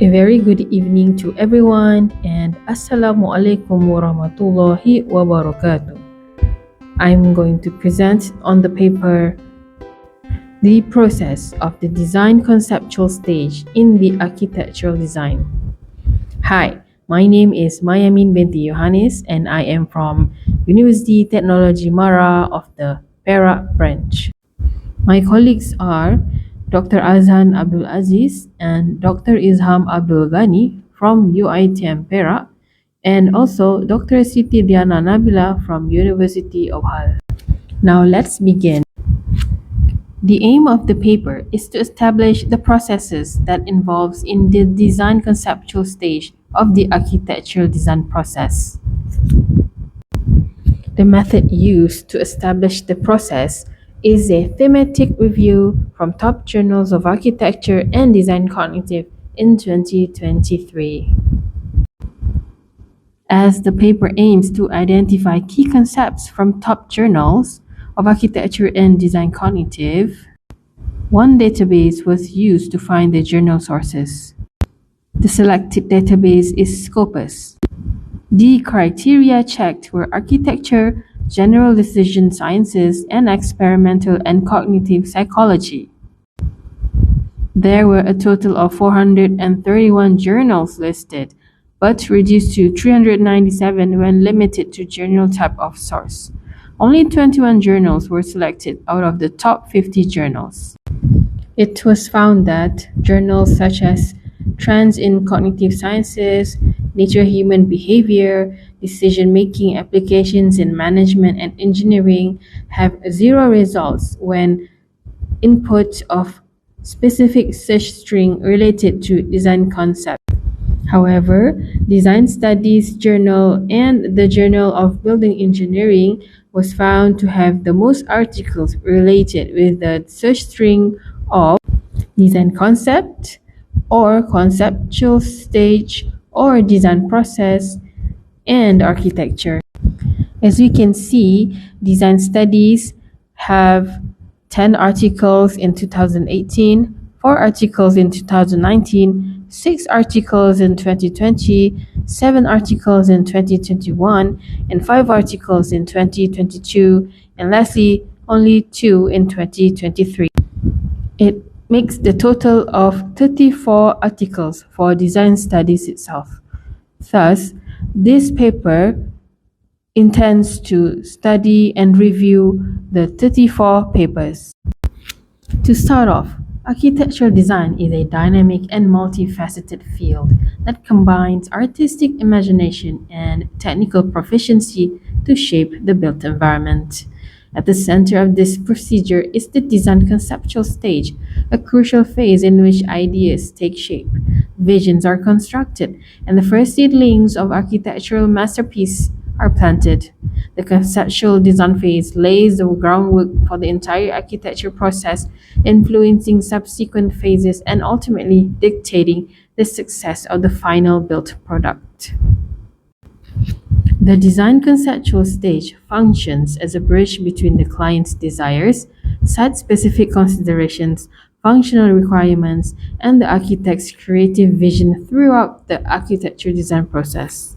A very good evening to everyone and Assalamu alaikum warahmatullahi wabarakatuh. I'm going to present on the paper the process of the design conceptual stage in the architectural design. Hi, my name is Mayamin binti Yohanes and I am from University Technology Mara of the Perak branch. My colleagues are Dr. Azhan Abdul Aziz and Dr. Izham Abdul Ghani from UITM Perak, and also Dr. Siti Diana Nabila from University of Hull. Now let's begin. The aim of the paper is to establish the processes that involves in the design conceptual stage of the architectural design process. The method used to establish the process is a thematic review from top journals of architecture and design cognitive in 2023. As the paper aims to identify key concepts from top journals of architecture and design cognitive, one database was used to find the journal sources. The selected database is Scopus. The criteria checked were architecture, general decision sciences, and experimental and cognitive psychology. There were a total of 431 journals listed, but reduced to 397 when limited to journal type of source. Only 21 journals were selected out of the top 50 journals. It was found that journals such as Trends in Cognitive Sciences, Nature Human Behavior, Decision-Making Applications in Management and Engineering have zero results when input of specific search string related to design concept. However, Design Studies Journal and the Journal of Building Engineering was found to have the most articles related with the search string of design concept or conceptual stage or design process and architecture. As we can see, Design Studies have 10 articles in 2018, 4 articles in 2019, 6 articles in 2020, 7 articles in 2021, and 5 articles in 2022, and lastly, only 2 in 2023. It makes the total of 34 articles for design studies itself. Thus, this paper intends to study and review the 34 papers. To start off, architectural design is a dynamic and multifaceted field that combines artistic imagination and technical proficiency to shape the built environment. At the center of this procedure is the design conceptual stage, a crucial phase in which ideas take shape, visions are constructed, and the first seedlings of architectural masterpiece are planted. The conceptual design phase lays the groundwork for the entire architecture process, influencing subsequent phases and ultimately dictating the success of the final built product. The design conceptual stage functions as a bridge between the client's desires, site-specific considerations, functional requirements, and the architect's creative vision throughout the architecture design process.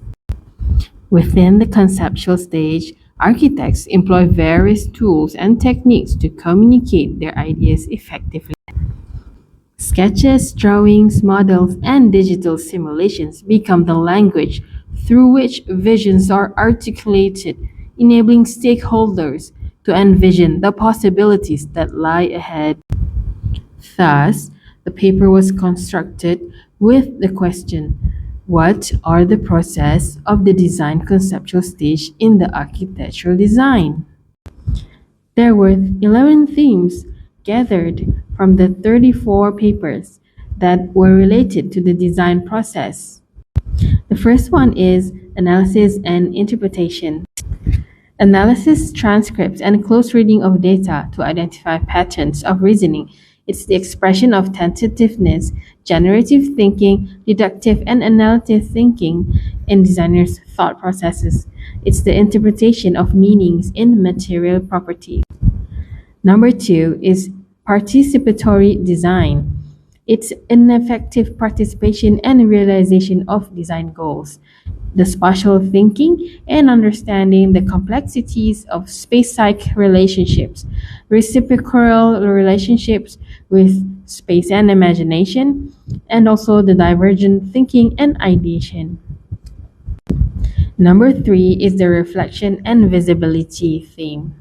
Within the conceptual stage, architects employ various tools and techniques to communicate their ideas effectively. Sketches, drawings, models, and digital simulations become the language through which visions are articulated, enabling stakeholders to envision the possibilities that lie ahead. Thus, the paper was constructed with the question, what are the process of the design conceptual stage in the architectural design? There were 11 themes gathered from the 34 papers that were related to the design process. The first one is analysis and interpretation. Analysis, transcripts, and close reading of data to identify patterns of reasoning. It's the expression of tentativeness, generative thinking, deductive and analytic thinking in designers' thought processes. It's the interpretation of meanings in material properties. Number 2 is participatory design. It's ineffective participation and realization of design goals, the spatial thinking and understanding the complexities of space-like relationships, reciprocal relationships with space and imagination, and also the divergent thinking and ideation. Number three is the reflection and visibility theme.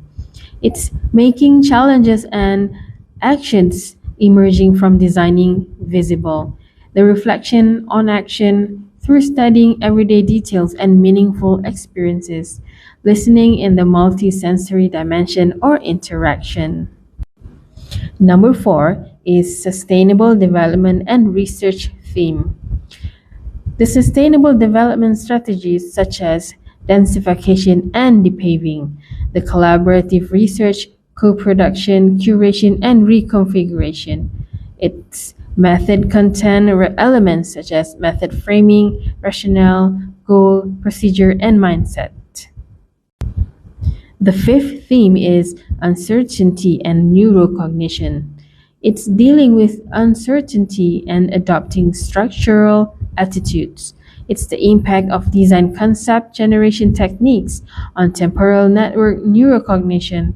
It's making challenges and actions emerging from designing visible. The reflection on action through studying everyday details and meaningful experiences, listening in the multi-sensory dimension or interaction. Number four is sustainable development and research theme. The sustainable development strategies such as densification and depaving, the collaborative research, co-production, curation, and reconfiguration. Its method content elements such as method framing, rationale, goal, procedure, and mindset. The fifth theme is uncertainty and neurocognition. It's dealing with uncertainty and adopting structural attitudes. It's the impact of design concept generation techniques on temporal network neurocognition,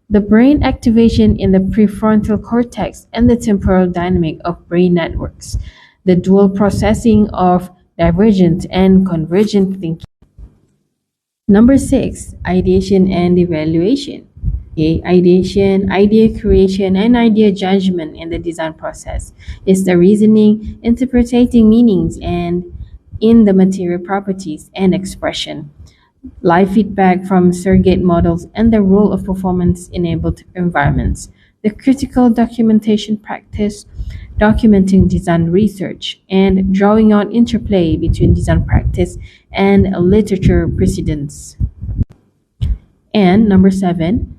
the brain activation in the prefrontal cortex, and the temporal dynamic of brain networks, the dual processing of divergent and convergent thinking. Number six, ideation and evaluation. Okay, ideation, idea creation, and idea judgment in the design process is the reasoning, interpreting meanings, and in the material properties and expression. Live feedback from surrogate models and the role of performance-enabled environments. The critical documentation practice, documenting design research, and drawing on interplay between design practice and literature precedents. And number seven,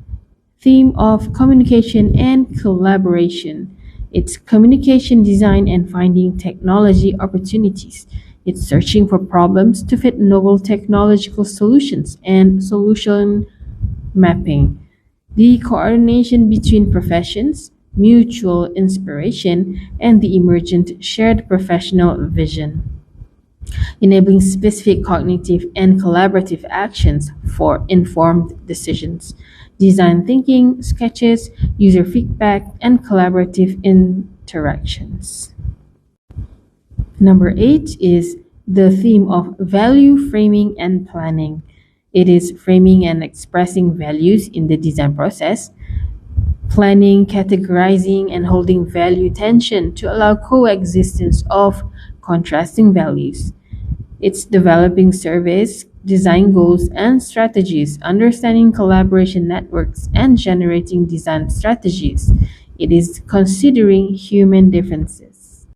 theme of communication and collaboration. It's communication design and finding technology opportunities. It's searching for problems to fit novel technological solutions and solution mapping. The coordination between professions, mutual inspiration, and the emergent shared professional vision, enabling specific cognitive and collaborative actions for informed decisions, design thinking, sketches, user feedback, and collaborative interactions. Number eight is the theme of value framing and planning. It is framing and expressing values in the design process, planning, categorizing, and holding value tension to allow coexistence of contrasting values. It's developing surveys, design goals, and strategies, understanding collaboration networks, and generating design strategies. It is considering human differences.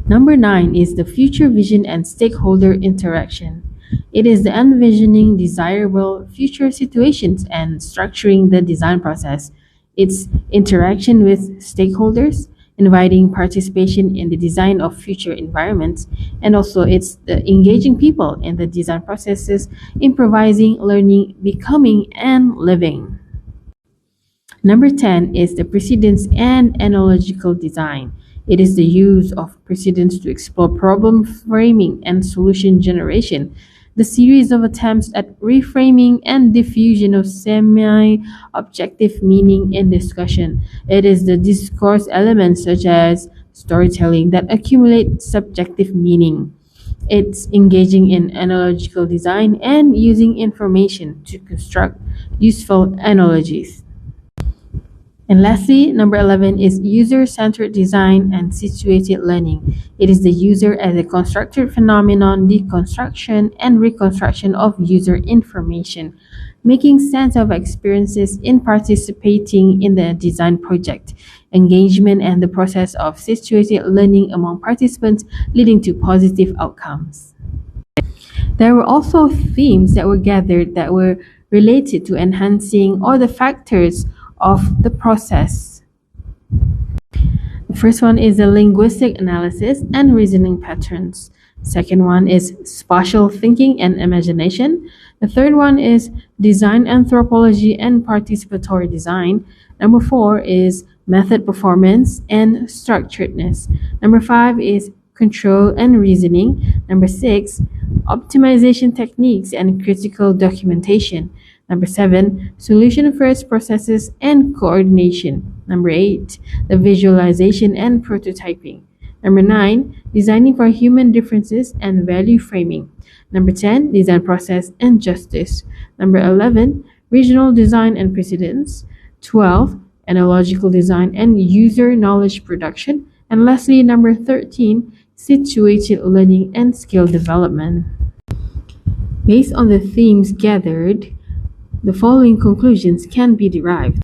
Number nine is the future vision and stakeholder interaction. It is the envisioning desirable future situations and structuring the design process. It's interaction with stakeholders, inviting participation in the design of future environments, and also it's the engaging people in the design processes, improvising, learning, becoming, and living. Number 10 is the precedence and analogical design. It is the use of precedents to explore problem framing and solution generation, the series of attempts at reframing and diffusion of semi-objective meaning in discussion. It is the discourse elements such as storytelling that accumulate subjective meaning. It's engaging in analogical design and using information to construct useful analogies. And lastly, number 11 is user-centered design and situated learning. It is the user as a constructed phenomenon, deconstruction and reconstruction of user information, making sense of experiences in participating in the design project, engagement and the process of situated learning among participants leading to positive outcomes. There were also themes that were gathered that were related to enhancing all the factors of the process. The first one is the linguistic analysis and reasoning patterns. Second one is spatial thinking and imagination. The third one is design anthropology and participatory design. Number 4 is method performance, and structuredness. Number 5 is control and reasoning. Number 6, optimization techniques and critical documentation. Number 7, solution first processes and coordination. Number 8, the visualization and prototyping. Number 9, designing for human differences and value framing. Number 10, design process and justice. Number 11, regional design and precedence. 12, analogical design and user knowledge production. And lastly, number 13, situated learning and skill development. Based on the themes gathered, the following conclusions can be derived.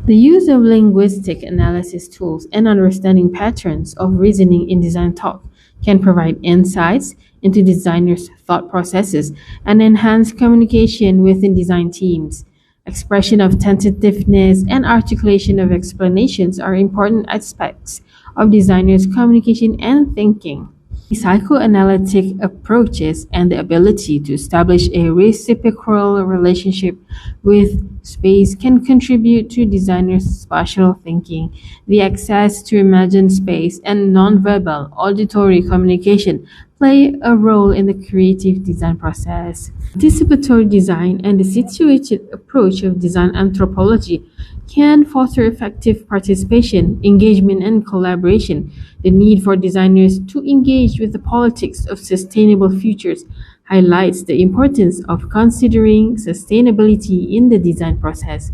The use of linguistic analysis tools and understanding patterns of reasoning in design talk can provide insights into designers' thought processes and enhance communication within design teams. Expression of tentativeness and articulation of explanations are important aspects of designers' communication and thinking. Psychoanalytic approaches and the ability to establish a reciprocal relationship with space can contribute to designers' spatial thinking. The access to imagined space and nonverbal auditory communication play a role in the creative design process. Participatory design and the situated approach of design anthropology can foster effective participation, engagement, and collaboration. The need for designers to engage with the politics of sustainable futures highlights the importance of considering sustainability in the design process.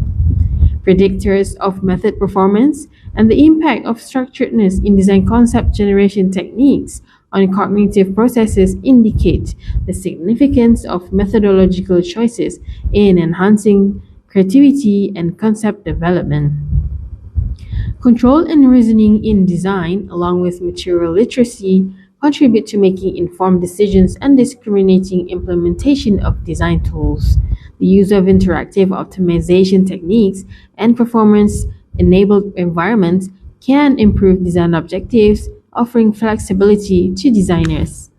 Predictors of method performance and the impact of structuredness in design concept generation techniques on cognitive processes indicate the significance of methodological choices in enhancing creativity and concept development. Control and reasoning in design, along with material literacy, contribute to making informed decisions and discriminating implementation of design tools. The use of interactive optimization techniques and performance-enabled environments can improve design objectives, offering flexibility to designers.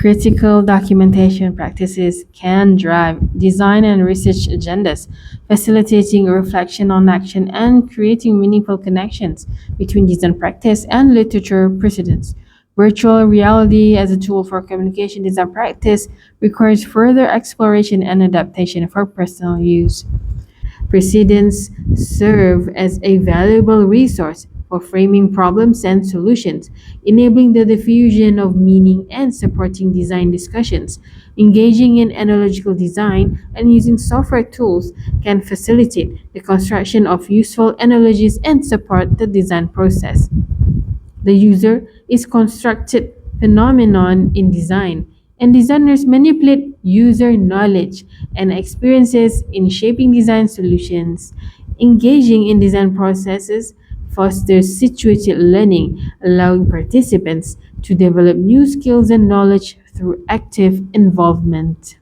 Critical documentation practices can drive design and research agendas, facilitating reflection on action and creating meaningful connections between design practice and literature precedents. Virtual reality as a tool for communication design practice requires further exploration and adaptation for personal use. Precedents serve as a valuable resource for framing problems and solutions, enabling the diffusion of meaning and supporting design discussions. Engaging in analogical design and using software tools can facilitate the construction of useful analogies and support the design process. The user is constructed phenomenon in design, and designers manipulate user knowledge and experiences in shaping design solutions. Engaging in design processes fosters situated learning, allowing participants to develop new skills and knowledge through active involvement.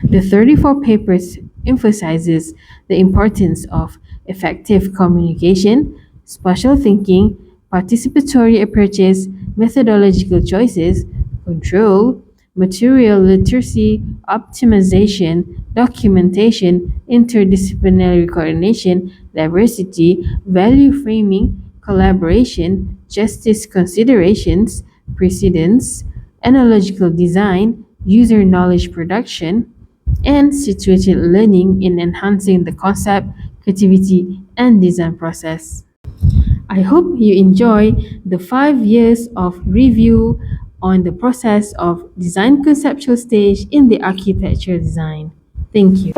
The 34 papers emphasizes the importance of effective communication, spatial thinking, participatory approaches, methodological choices, control, material literacy, optimization, documentation, interdisciplinary coordination, diversity, value framing, collaboration, justice considerations, precedence, analogical design, user knowledge production, and situated learning in enhancing the concept, creativity, and design process. I hope you enjoy the 5 years of review on the process of design conceptual stage in the architecture design. Thank you.